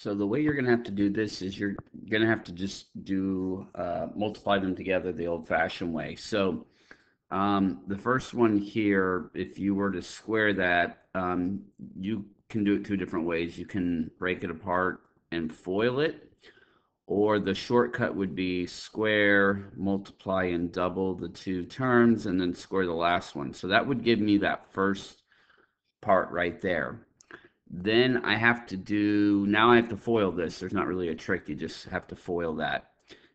So the way you're going to have to do this is you're going to have to just do multiply them together the old-fashioned way. So the first one here, if you were to square that, you can do it two different ways. You can break it apart and FOIL it, or the shortcut would be square, multiply, and double the two terms, and then square the last one. So that would give me that first part right there. Then now I have to FOIL this. There's not really a trick. You just have to FOIL that.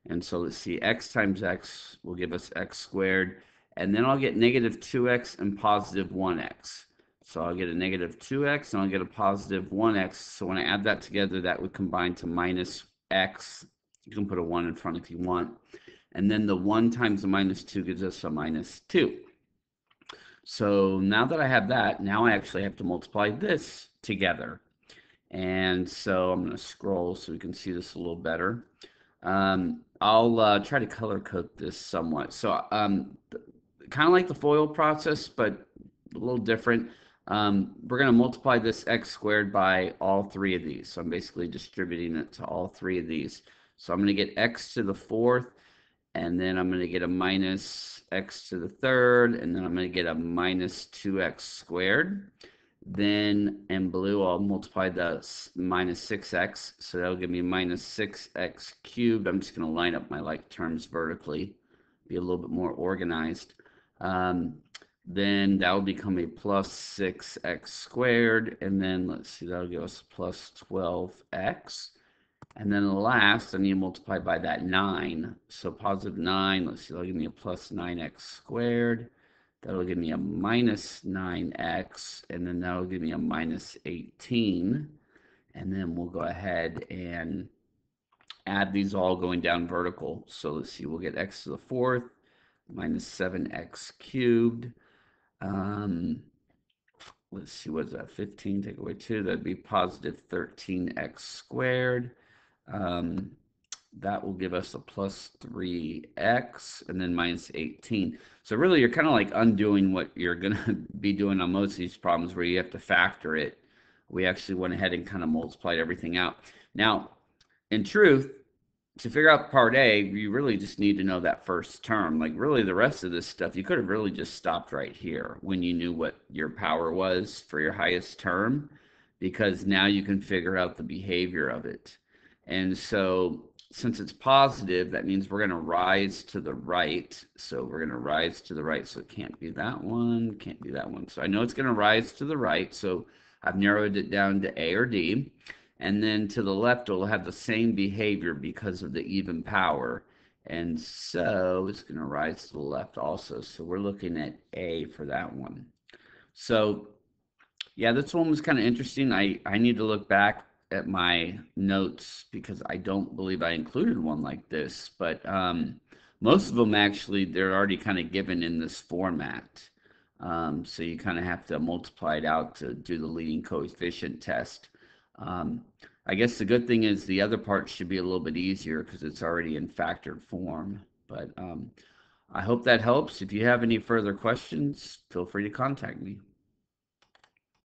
And so let's see, x times x will give us x squared. And then I'll get negative 2x and positive 1x. So I'll get a negative 2x and I'll get a positive 1x. So when I add that together, that would combine to minus x. You can put a 1 in front if you want. And then the 1 times the minus 2 gives us a minus 2. So now that I have that, now I actually have to multiply this together. And so I'm going to scroll so we can see this a little better. I'll try to color code this somewhat. So kind of like the FOIL process, but a little different. We're going to multiply this x squared by all three of these. So I'm basically distributing it to all three of these. So I'm going to get x to the fourth, and then I'm going to get a minus x to the third, and then I'm going to get a minus 2x squared. Then in blue, I'll multiply the minus 6x, so that'll give me minus 6x cubed. I'm just going to line up my like terms vertically, be a little bit more organized. Then that will become a plus 6x squared, and then let's see, that'll give us plus 12x. And then the last, I need to multiply by that 9. So positive 9, let's see, that'll give me a plus 9x squared. That'll give me a minus 9x, and then that'll give me a minus 18. And then we'll go ahead and add these all going down vertical. So let's see, we'll get x to the fourth, minus 7x cubed. Let's see, what's that? 15 take away 2, that'd be positive 13x squared. That will give us a plus 3x and then minus 18. So really, you're kind of like undoing what you're going to be doing on most of these problems where you have to factor it. We actually went ahead and kind of multiplied everything out. Now, in truth, to figure out part A, you really just need to know that first term. Like really the rest of this stuff, you could have really just stopped right here when you knew what your power was for your highest term, because now you can figure out the behavior of it. And so since it's positive, that means we're going to rise to the right. So we're going to rise to the right. So it can't be that one, can't be that one. So I know it's going to rise to the right. So I've narrowed it down to A or D. And then to the left, it'll have the same behavior because of the even power. And so it's going to rise to the left also. So we're looking at A for that one. So yeah, this one was kind of interesting. I need to look back at my notes because I don't believe I included one like this. But most of them actually, they're already kind of given in this format. So you kind of have to multiply it out to do the leading coefficient test. I guess the good thing is the other part should be a little bit easier because it's already in factored form. But I hope that helps. If you have any further questions, feel free to contact me.